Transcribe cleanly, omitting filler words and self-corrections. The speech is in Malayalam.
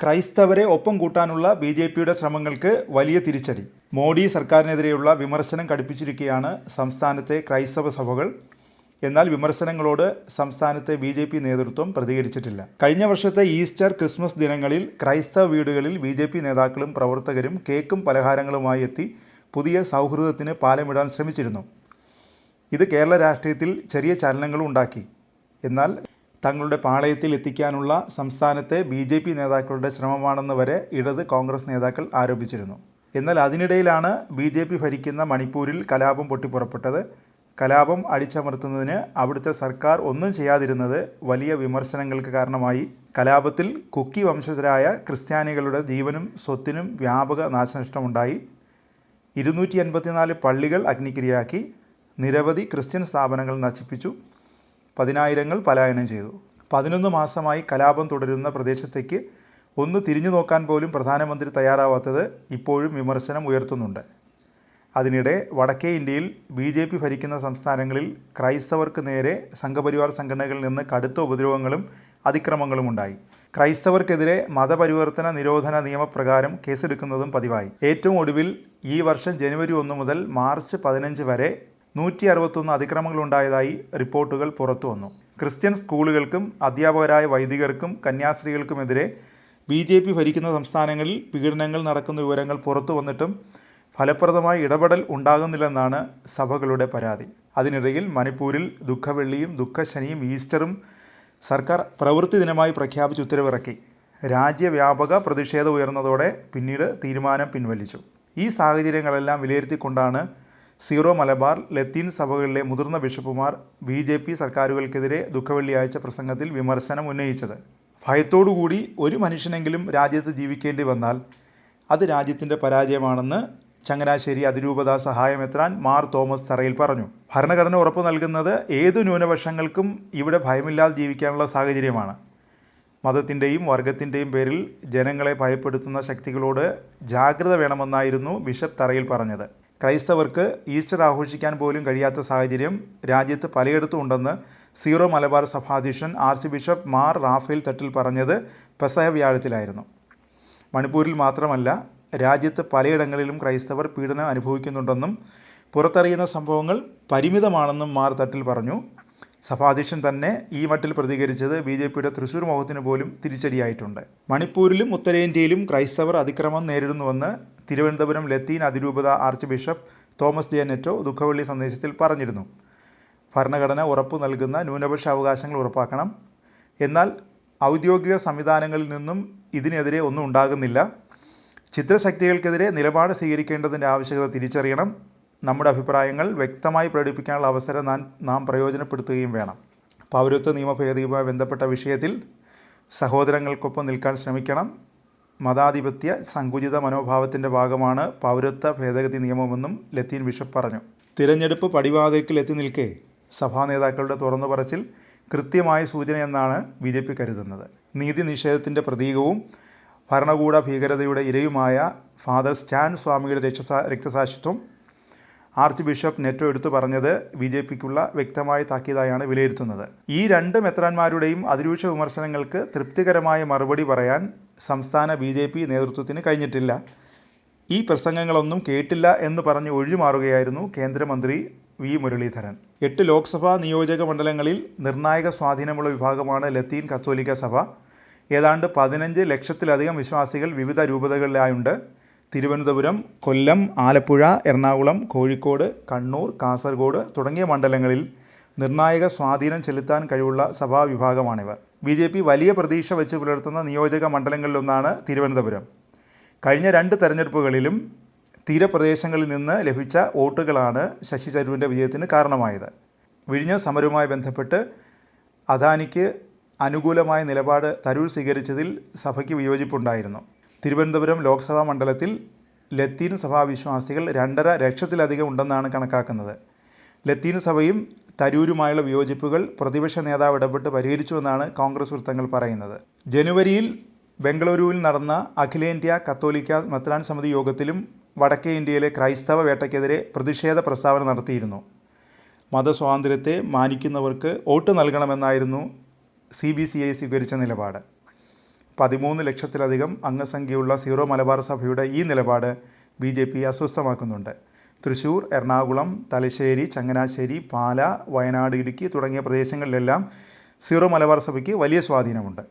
ക്രൈസ്തവരെ ഒപ്പം കൂട്ടാനുള്ള ബി.ജെ.പിയുടെ ശ്രമങ്ങൾക്ക് വലിയ തിരിച്ചടി. മോഡി സർക്കാരിനെതിരെയുള്ള വിമർശനം കടുപ്പിച്ചിരിക്കുകയാണ് സംസ്ഥാനത്തെ ക്രൈസ്തവ സഭകൾ. എന്നാൽ വിമർശനങ്ങളോട് സംസ്ഥാനത്തെ ബി.ജെ.പി നേതൃത്വം പ്രതികരിച്ചിട്ടില്ല. കഴിഞ്ഞ വർഷത്തെ ഈസ്റ്റർ, ക്രിസ്മസ് ദിനങ്ങളിൽ ക്രൈസ്തവ വീടുകളിൽ ബി.ജെ.പി നേതാക്കളും പ്രവർത്തകരും കേക്കും പലഹാരങ്ങളുമായി എത്തി പുതിയ സൗഹൃദത്തിന് പാലമിടാൻ ശ്രമിച്ചിരുന്നു. ഇത് കേരള രാഷ്ട്രീയത്തിൽ ചെറിയ ചലനങ്ങളും ഉണ്ടാക്കി. എന്നാൽ തങ്ങളുടെ പാളയത്തിൽ എത്തിക്കാനുള്ള സംസ്ഥാനത്തെ ബി.ജെ.പി നേതാക്കളുടെ ശ്രമമാണെന്ന് വരെ ഇടത് കോൺഗ്രസ് നേതാക്കൾ ആരോപിച്ചിരുന്നു. എന്നാൽ അതിനിടയിലാണ് ബി.ജെ.പി ഭരിക്കുന്ന മണിപ്പൂരിൽ കലാപം പൊട്ടിപ്പുറപ്പെട്ടത്. കലാപം അടിച്ചമർത്തുന്നതിന് അവിടുത്തെ സർക്കാർ ഒന്നും ചെയ്യാതിരുന്നത് വലിയ വിമർശനങ്ങൾക്ക് കാരണമായി. കലാപത്തിൽ കുക്കി വംശജരായ ക്രിസ്ത്യാനികളുടെ ജീവനും സ്വത്തിനും വ്യാപക നാശനഷ്ടമുണ്ടായി. 254 പള്ളികൾ അഗ്നിക്കിരയാക്കി. നിരവധി ക്രിസ്ത്യൻ സ്ഥാപനങ്ങൾ നശിപ്പിച്ചു. 10,000 പലായനം ചെയ്തു. 11 മാസമായി കലാപം തുടരുന്ന പ്രദേശത്തേക്ക് ഒന്ന് തിരിഞ്ഞു നോക്കാൻ പോലും പ്രധാനമന്ത്രി തയ്യാറാവാത്തത് ഇപ്പോഴും വിമർശനം ഉയർത്തുന്നുണ്ട്. അതിനിടെ വടക്കേ ഇന്ത്യയിൽ ബി.ജെ.പി ഭരിക്കുന്ന സംസ്ഥാനങ്ങളിൽ ക്രൈസ്തവർക്ക് നേരെ സംഘപരിവാർ സംഘടനകളിൽ നിന്ന് കടുത്ത ഉപദ്രവങ്ങളും അതിക്രമങ്ങളും ഉണ്ടായി. ക്രൈസ്തവർക്കെതിരെ മതപരിവർത്തന നിരോധന നിയമപ്രകാരം കേസെടുക്കുന്നതും പതിവായി. ഏറ്റവും ഒടുവിൽ ഈ വർഷം ജനുവരി 1 മുതൽ മാർച്ച് 15 വരെ 161 അതിക്രമങ്ങളുണ്ടായതായി റിപ്പോർട്ടുകൾ പുറത്തു വന്നു. ക്രിസ്ത്യൻ സ്കൂളുകൾക്കും അധ്യാപകരായ വൈദികർക്കും കന്യാസ്ത്രീകൾക്കുമെതിരെ ബി.ജെ.പി ഭരിക്കുന്ന സംസ്ഥാനങ്ങളിൽ പീഡനങ്ങൾ നടക്കുന്ന വിവരങ്ങൾ പുറത്തു വന്നിട്ടും ഫലപ്രദമായ ഇടപെടൽ ഉണ്ടാകുന്നില്ലെന്നാണ് സഭകളുടെ പരാതി. അതിനിടയിൽ മണിപ്പൂരിൽ ദുഃഖവെള്ളിയും ദുഃഖശനിയും ഈസ്റ്ററും സർക്കാർ പ്രവൃത്തി ദിനമായി പ്രഖ്യാപിച്ച് ഉത്തരവിറക്കി. രാജ്യവ്യാപക പ്രതിഷേധം ഉയർന്നതോടെ പിന്നീട് തീരുമാനം പിൻവലിച്ചു. ഈ സാഹചര്യങ്ങളെല്ലാം വിലയിരുത്തിക്കൊണ്ടാണ് സീറോ മലബാർ, ലത്തീൻ സഭകളിലെ മുതിർന്ന ബിഷപ്പുമാർ ബി.ജെ.പി സർക്കാരുകൾക്കെതിരെ ദുഃഖവെള്ളിയാഴ്ച പ്രസംഗത്തിൽ വിമർശനം ഉന്നയിച്ചത്. ഭയത്തോടുകൂടി ഒരു മനുഷ്യനെങ്കിലും രാജ്യത്ത് ജീവിക്കേണ്ടി വന്നാൽ അത് രാജ്യത്തിൻ്റെ പരാജയമാണെന്ന് ചങ്ങനാശ്ശേരി അതിരൂപതാ സഹായമെത്രാൻ മാർ തോമസ് തറയിൽ പറഞ്ഞു. ഭരണഘടന ഉറപ്പു നൽകുന്നത് ഏതു ന്യൂനപക്ഷങ്ങൾക്കും ഇവിടെ ഭയമില്ലാതെ ജീവിക്കാനുള്ള സാഹചര്യമാണ്. മതത്തിൻ്റെയും വർഗത്തിൻ്റെയും പേരിൽ ജനങ്ങളെ ഭയപ്പെടുത്തുന്ന ശക്തികളോട് ജാഗ്രത വേണമെന്നായിരുന്നു ബിഷപ്പ് തറയിൽ പറഞ്ഞത്. ക്രൈസ്തവർക്ക് ഈസ്റ്റർ ആഘോഷിക്കാൻ പോലും കഴിയാത്ത സാഹചര്യം രാജ്യത്ത് പലയിടത്തും ഉണ്ടെന്ന് സീറോ മലബാർ സഭാധ്യക്ഷൻ archbishop Mar Raphael Thattil പറഞ്ഞത് പെസഹ വ്യാഴത്തിലായിരുന്നു. മണിപ്പൂരിൽ മാത്രമല്ല, രാജ്യത്ത് പലയിടങ്ങളിലും ക്രൈസ്തവർ പീഡനം അനുഭവിക്കുന്നുണ്ടെന്നും പുറത്തറിയുന്ന സംഭവങ്ങൾ പരിമിതമാണെന്നും മാർ തട്ടിൽ പറഞ്ഞു. സഭാധ്യക്ഷൻ തന്നെ ഈ മട്ടിൽ പ്രതികരിച്ചത് ബി.ജെ.പിയുടെ തൃശ്ശൂർ മോഹത്തിന് പോലും തിരിച്ചടിയായിട്ടുണ്ട്. മണിപ്പൂരിലും ഉത്തരേന്ത്യയിലും ക്രൈസ്തവർ അതിക്രമം നേരിടുന്നുവെന്ന് തിരുവനന്തപുരം ലത്തീൻ അതിരൂപത ആർച്ച് ബിഷപ്പ് തോമസ് ജെ നെറ്റോ ദുഃഖവെള്ളി സന്ദേശത്തിൽ പറഞ്ഞിരുന്നു. ഭരണഘടന ഉറപ്പു നൽകുന്ന ന്യൂനപക്ഷ അവകാശങ്ങൾ ഉറപ്പാക്കണം. എന്നാൽ ഔദ്യോഗിക സംവിധാനങ്ങളിൽ നിന്നും ഇതിനെതിരെ ഒന്നും ഉണ്ടാകുന്നില്ല. ചിത്രശക്തികൾക്കെതിരെ നിലപാട് സ്വീകരിക്കേണ്ടതിൻ്റെ ആവശ്യകത തിരിച്ചറിയണം. നമ്മുടെ അഭിപ്രായങ്ങൾ വ്യക്തമായി പ്രകടിപ്പിക്കാനുള്ള അവസരം നാം പ്രയോജനപ്പെടുത്തുകയും വേണം. പൗരത്വ നിയമ ഭേദഗതിയുമായി ബന്ധപ്പെട്ട വിഷയത്തിൽ സഹോദരങ്ങൾക്കൊപ്പം നിൽക്കാൻ ശ്രമിക്കണം. മതാധിപത്യ സങ്കുചിത മനോഭാവത്തിൻ്റെ ഭാഗമാണ് പൗരത്വ ഭേദഗതി നിയമമെന്നും ലത്തീൻ ബിഷപ്പ് പറഞ്ഞു. തിരഞ്ഞെടുപ്പ് പടിവാതിൽക്കൽ എത്തി നിൽക്കെ സഭാ നേതാക്കളുടെ തുറന്നു പറച്ചിൽ കൃത്യമായ സൂചനയെന്നാണ് ബി.ജെ.പി കരുതുന്നത്. നീതി നിഷേധത്തിൻ്റെ പ്രതീകവും ഭരണകൂട ഭീകരതയുടെ ഇരയുമായ ഫാദർ സ്റ്റാൻ സ്വാമിയുടെ രക്തസാക്ഷിത്വം ആർച്ച് ബിഷപ്പ് നെറ്റോ എടുത്തു പറഞ്ഞത് ബി.ജെ.പിക്കുള്ള വ്യക്തമായ താക്കീതായാണ് വിലയിരുത്തുന്നത്. ഈ രണ്ട് മെത്രാന്മാരുടെയും അതിരൂക്ഷ വിമർശനങ്ങൾക്ക് തൃപ്തികരമായ മറുപടി പറയാൻ സംസ്ഥാന ബി.ജെ.പി നേതൃത്വത്തിന് കഴിഞ്ഞിട്ടില്ല. ഈ പ്രസംഗങ്ങളൊന്നും കേട്ടില്ല എന്ന് പറഞ്ഞ് ഒഴിഞ്ഞുമാറുകയായിരുന്നു കേന്ദ്രമന്ത്രി വി മുരളീധരൻ. 8 ലോക്സഭാ നിയോജക മണ്ഡലങ്ങളിൽ നിർണായക സ്വാധീനമുള്ള വിഭാഗമാണ് ലത്തീൻ കത്തോലിക്ക സഭ. ഏതാണ്ട് 15 ലക്ഷത്തിലധികം വിശ്വാസികൾ വിവിധ രൂപതകളിലായുണ്ട്. തിരുവനന്തപുരം, കൊല്ലം, ആലപ്പുഴ, എറണാകുളം, കോഴിക്കോട്, കണ്ണൂർ, കാസർഗോഡ് തുടങ്ങിയ മണ്ഡലങ്ങളിൽ നിർണായക സ്വാധീനം ചെലുത്താൻ കഴിവുള്ള സഭാവിഭാഗമാണിവർ. ബി.ജെ.പി വലിയ പ്രതീക്ഷ വെച്ച് പുലർത്തുന്ന നിയോജക മണ്ഡലങ്ങളിലൊന്നാണ് തിരുവനന്തപുരം. കഴിഞ്ഞ 2 തെരഞ്ഞെടുപ്പുകളിലും തീരപ്രദേശങ്ങളിൽ നിന്ന് ലഭിച്ച വോട്ടുകളാണ് ശശി തരൂരിൻ്റെ വിജയത്തിന് കാരണമായത്. വിഴിഞ്ഞ സമരവുമായി ബന്ധപ്പെട്ട് അദാനിക്ക് അനുകൂലമായ നിലപാട് തരൂർ സ്വീകരിച്ചതിൽ സഭയ്ക്ക് വിയോജിപ്പുണ്ടായിരുന്നു. തിരുവനന്തപുരം ലോക്സഭാ മണ്ഡലത്തിൽ ലത്തീൻ സഭാവിശ്വാസികൾ 2.5 ലക്ഷത്തിലധികം ഉണ്ടെന്നാണ് കണക്കാക്കുന്നത്. ലത്തീൻ സഭയും തരൂരുമായുള്ള വിയോജിപ്പുകൾ പ്രതിപക്ഷ നേതാവ് ഇടപെട്ട് പരിഹരിച്ചുവെന്നാണ് കോൺഗ്രസ് വൃത്തങ്ങൾ പറയുന്നത്. ജനുവരിയിൽ ബംഗളൂരുവിൽ നടന്ന അഖിലേന്ത്യാ കത്തോലിക്ക മെത്രാൻ സമിതി യോഗത്തിലും വടക്കേ ഇന്ത്യയിലെ ക്രൈസ്തവ വേട്ടയ്ക്കെതിരെ പ്രതിഷേധ പ്രസ്താവന നടത്തിയിരുന്നു. മതസ്വാതന്ത്ര്യത്തെ മാനിക്കുന്നവർക്ക് വോട്ട് നൽകണമെന്നായിരുന്നു CBCI സ്വീകരിച്ച നിലപാട്. 13 ലക്ഷത്തിലധികം അംഗസംഖ്യയുള്ള സീറോ മലബാർ സഭയുടെ ഈ നിലപാട് BJP അസ്വസ്ഥമാക്കുന്നുണ്ട്. തൃശ്ശൂർ, എറണാകുളം, തലശ്ശേരി, ചങ്ങനാശ്ശേരി, പാല, വയനാട്, ഇടുക്കി തുടങ്ങിയ പ്രദേശങ്ങളിലെല്ലാം സീറോ മലബാർ സഭയ്ക്ക് വലിയ സ്വാധീനമുണ്ട്.